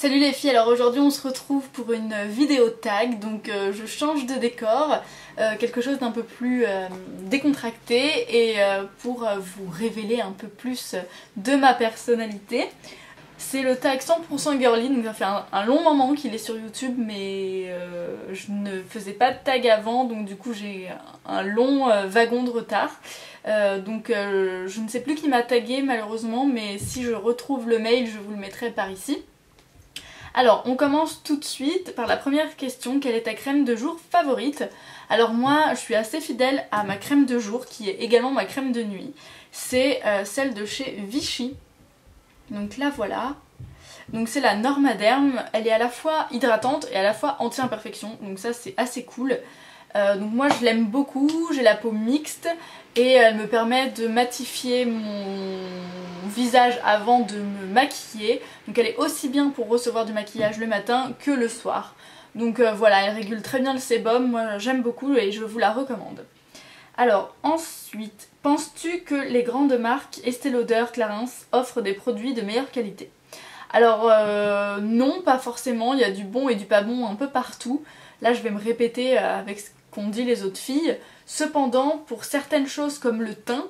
Salut les filles, alors aujourd'hui on se retrouve pour une vidéo tag, donc je change de décor, quelque chose d'un peu plus décontracté et pour vous révéler un peu plus de ma personnalité. C'est le tag 100% girly, donc ça fait un long moment qu'il est sur YouTube mais je ne faisais pas de tag avant, donc du coup j'ai un long wagon de retard. Je ne sais plus qui m'a tagué malheureusement, mais si je retrouve le mail je vous le mettrai par ici. Alors on commence tout de suite par la première question, quelle est ta crème de jour favorite? Alors moi je suis assez fidèle à ma crème de jour qui est également ma crème de nuit. C'est celle de chez Vichy. Donc là voilà. Donc c'est la Normaderm, elle est à la fois hydratante et à la fois anti-imperfection, donc ça c'est assez cool. Donc moi je l'aime beaucoup, j'ai la peau mixte et elle me permet de matifier mon visage avant de me maquiller. Donc elle est aussi bien pour recevoir du maquillage le matin que le soir. Donc voilà, elle régule très bien le sébum, moi j'aime beaucoup et je vous la recommande. Alors ensuite, penses-tu que les grandes marques Estée Lauder, Clarins offrent des produits de meilleure qualité? Alors non, pas forcément, il y a du bon et du pas bon un peu partout. Là je vais me répéter avec ce qu'ont dit les autres filles. Cependant, pour certaines choses comme le teint,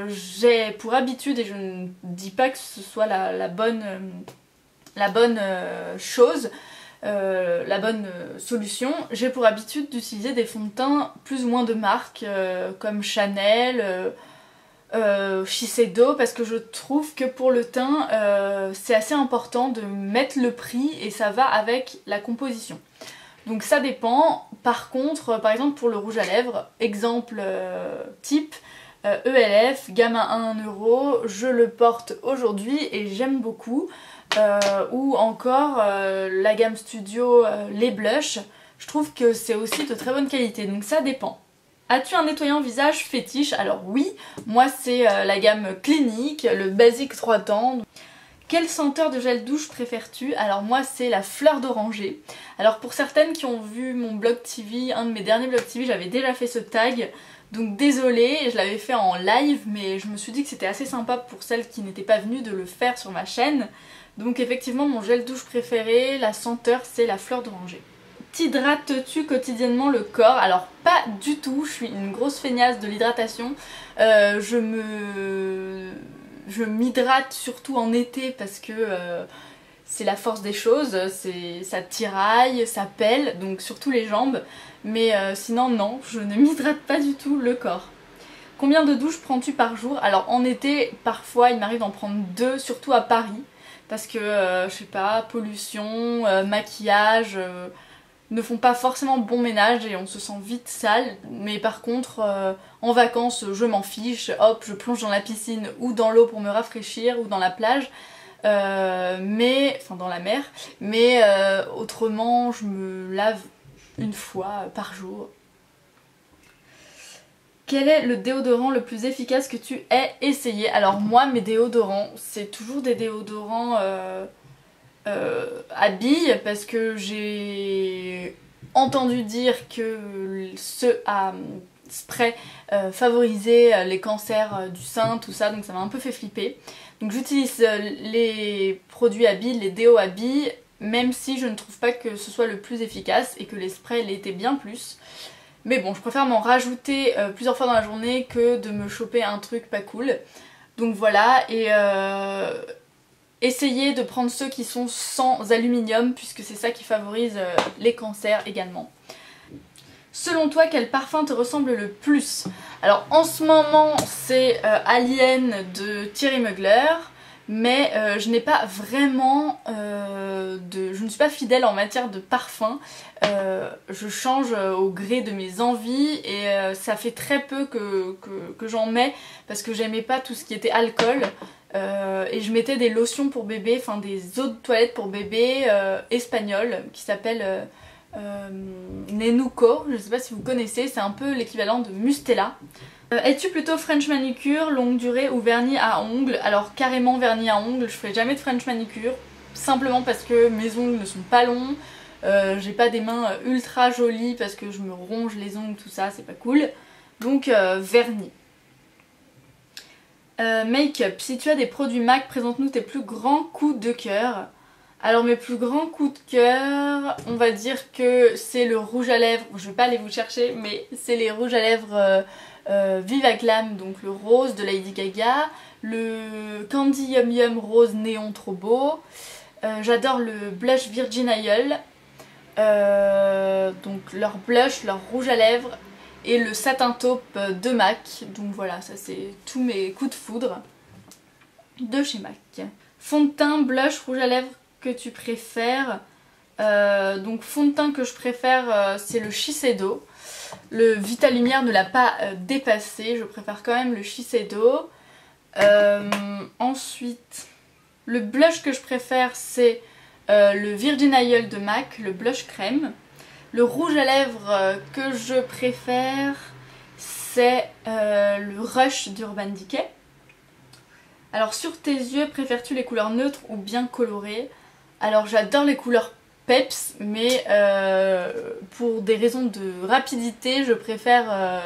j'ai pour habitude, et je ne dis pas que ce soit la bonne chose, la bonne solution, j'ai pour habitude d'utiliser des fonds de teint plus ou moins de marque, comme Chanel, Shiseido, parce que je trouve que pour le teint c'est assez important de mettre le prix et ça va avec la composition. Donc ça dépend. Par contre, par exemple pour le rouge à lèvres, exemple type, ELF, gamme à 1 €, je le porte aujourd'hui et j'aime beaucoup. Ou encore la gamme Studio, les blushs, je trouve que c'est aussi de très bonne qualité, donc ça dépend. As-tu un nettoyant visage fétiche? Alors oui, moi c'est la gamme Clinique, le Basic 3 temps. Quelle senteur de gel douche préfères-tu? Alors moi c'est la fleur d'oranger. Alors pour certaines qui ont vu mon blog TV, un de mes derniers blog TV, j'avais déjà fait ce tag. Donc désolée, je l'avais fait en live, mais je me suis dit que c'était assez sympa pour celles qui n'étaient pas venues de le faire sur ma chaîne. Donc effectivement mon gel douche préféré, la senteur c'est la fleur d'oranger. T'hydrates-tu quotidiennement le corps? Alors pas du tout, je suis une grosse feignasse de l'hydratation. Je m'hydrate surtout en été parce que c'est la force des choses, ça tiraille, ça pèle, donc surtout les jambes. Mais sinon non, je ne m'hydrate pas du tout le corps. Combien de douches prends-tu par jour? Alors en été, parfois il m'arrive d'en prendre 2, surtout à Paris. Parce que, je sais pas, pollution, maquillage ne font pas forcément bon ménage et on se sent vite sale. Mais par contre, en vacances, je m'en fiche, hop, je plonge dans la piscine ou dans l'eau pour me rafraîchir ou dans la plage. Enfin dans la mer. Mais autrement, je me lave une fois par jour. Quel est le déodorant le plus efficace que tu aies essayé? Alors moi, mes déodorants, c'est toujours des déodorants à billes parce que j'ai entendu dire que ceux à spray favorisaient les cancers du sein, tout ça, donc ça m'a un peu fait flipper. Donc j'utilise les produits à billes, les déos à billes, même si je ne trouve pas que ce soit le plus efficace et que les sprays l'étaient bien plus. Mais bon, je préfère m'en rajouter plusieurs fois dans la journée que de me choper un truc pas cool. Donc voilà, et essayez de prendre ceux qui sont sans aluminium puisque c'est ça qui favorise les cancers également. Selon toi, quel parfum te ressemble le plus? Alors en ce moment c'est Alien de Thierry Mugler. Mais je n'ai pas vraiment je ne suis pas fidèle en matière de parfum. Je change au gré de mes envies et ça fait très peu que j'en mets parce que j'aimais pas tout ce qui était alcool. Et je mettais des lotions pour bébé, enfin des eaux de toilette pour bébé espagnoles qui s'appellent Nenuco. Je sais pas si vous connaissez, c'est un peu l'équivalent de Mustela. Es-tu plutôt French manicure, longue durée ou vernis à ongles? Alors carrément vernis à ongles, je ferai jamais de French manicure, simplement parce que mes ongles ne sont pas longs, j'ai pas des mains ultra jolies parce que je me ronge les ongles, tout ça, c'est pas cool. Donc vernis. Make-up, si tu as des produits MAC, présente-nous tes plus grands coups de cœur. Alors mes plus grands coups de cœur, on va dire que c'est le rouge à lèvres, je vais pas aller vous chercher, mais c'est les rouges à lèvres Viva Glam, donc le rose de Lady Gaga, le Candy Yum Yum rose néon trop beau, j'adore le blush Virgin Isle, donc leur blush, leur rouge à lèvres et le satin taupe de MAC, donc voilà, ça c'est tous mes coups de foudre de chez MAC. Fond de teint, blush, rouge à lèvres que tu préfères. Donc fond de teint que je préfère c'est le Shiseido. Le Vita Lumière ne l'a pas dépassé, je préfère quand même le Shiseido. Ensuite, le blush que je préfère c'est le Virgin Isle de MAC, le blush crème. Le rouge à lèvres que je préfère c'est le Rush d'Urban Decay. Alors sur tes yeux, préfères-tu les couleurs neutres ou bien colorées? Alors j'adore les couleurs peps, mais pour des raisons de rapidité, je préfère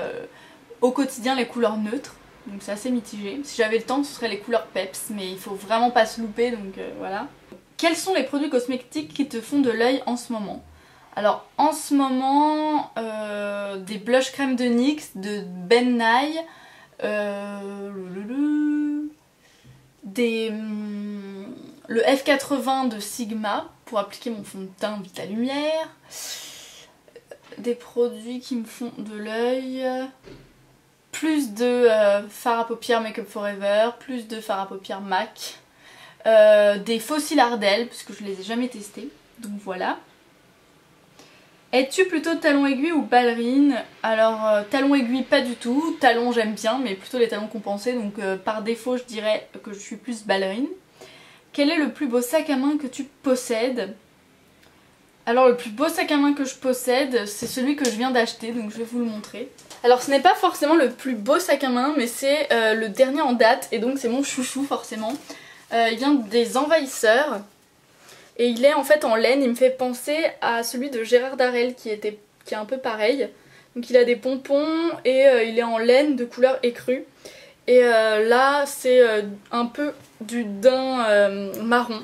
au quotidien les couleurs neutres. Donc c'est assez mitigé. Si j'avais le temps, ce serait les couleurs peps, mais il faut vraiment pas se louper, donc voilà. Quels sont les produits cosmétiques qui te font de l'œil en ce moment? Alors en ce moment, des blush crème de NYX, de Ben Nye, le F80 de Sigma pour appliquer mon fond de teint Vita Lumière, des produits qui me font de l'œil, plus de fard à paupières Make Up Forever, plus de fard à paupières MAC, des fossiles Ardell parce que je les ai jamais testés, donc voilà. Es-tu plutôt talon aiguille ou ballerine? Alors talon aiguille pas du tout, talon j'aime bien mais plutôt les talons compensés, donc par défaut je dirais que je suis plus ballerine. Quel est le plus beau sac à main que tu possèdes? Alors le plus beau sac à main que je possède c'est celui que je viens d'acheter, donc je vais vous le montrer. Alors ce n'est pas forcément le plus beau sac à main mais c'est le dernier en date et donc c'est mon chouchou forcément. Il vient des Envahisseurs. Et il est en fait en laine, il me fait penser à celui de Gérard Darel qui est un peu pareil. Donc il a des pompons et il est en laine de couleur écrue. Et là c'est un peu du daim marron.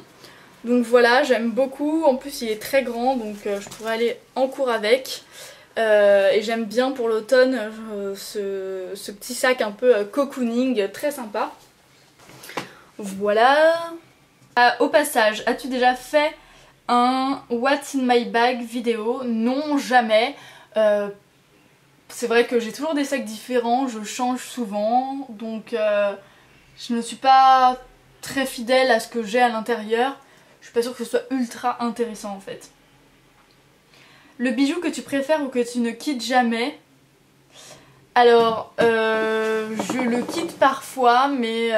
Donc voilà, j'aime beaucoup. En plus il est très grand donc je pourrais aller en cours avec. Et j'aime bien pour l'automne ce petit sac un peu cocooning, très sympa. Voilà. Au passage, as-tu déjà fait un What's in my bag vidéo? Non, jamais. C'est vrai que j'ai toujours des sacs différents, je change souvent, donc je ne suis pas très fidèle à ce que j'ai à l'intérieur. Je suis pas sûre que ce soit ultra intéressant en fait. Le bijou que tu préfères ou que tu ne quittes jamais? Alors, je le quitte parfois, mais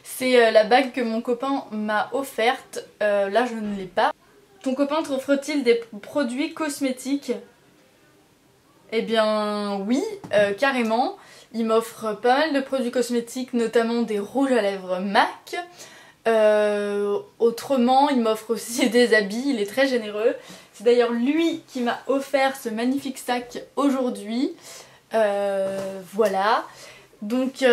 c'est la bague que mon copain m'a offerte. Là, je ne l'ai pas. Ton copain t'offre-t-il des produits cosmétiques? Eh bien, oui, carrément. Il m'offre pas mal de produits cosmétiques, notamment des rouges à lèvres MAC. Autrement, il m'offre aussi des habits, il est très généreux. C'est d'ailleurs lui qui m'a offert ce magnifique sac aujourd'hui. Voilà. Donc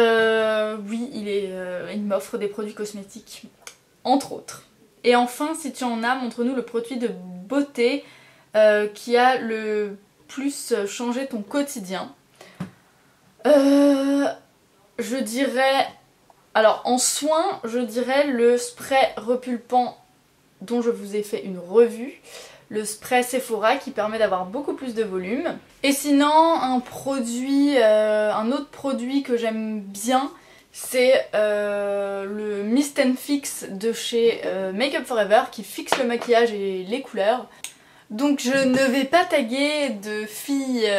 oui, il m'offre des produits cosmétiques, entre autres. Et enfin, si tu en as, montre-nous le produit de beauté qui a le plus changé ton quotidien. Je dirais... Alors en soins, je dirais le spray repulpant dont je vous ai fait une revue. Le spray Sephora qui permet d'avoir beaucoup plus de volume. Et sinon, un autre produit que j'aime bien, c'est le Mist & Fix de chez Make Up Forever qui fixe le maquillage et les couleurs. Donc je ne vais pas taguer de filles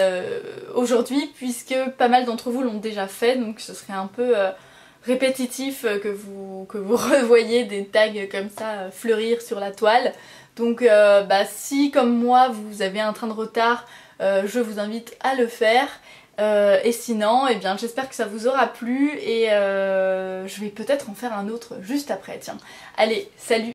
aujourd'hui puisque pas mal d'entre vous l'ont déjà fait, donc ce serait un peu répétitif que vous revoyez des tags comme ça fleurir sur la toile. Donc si comme moi vous avez un train de retard, je vous invite à le faire. Et sinon, eh bien j'espère que ça vous aura plu et je vais peut-être en faire un autre juste après. Tiens, allez, salut!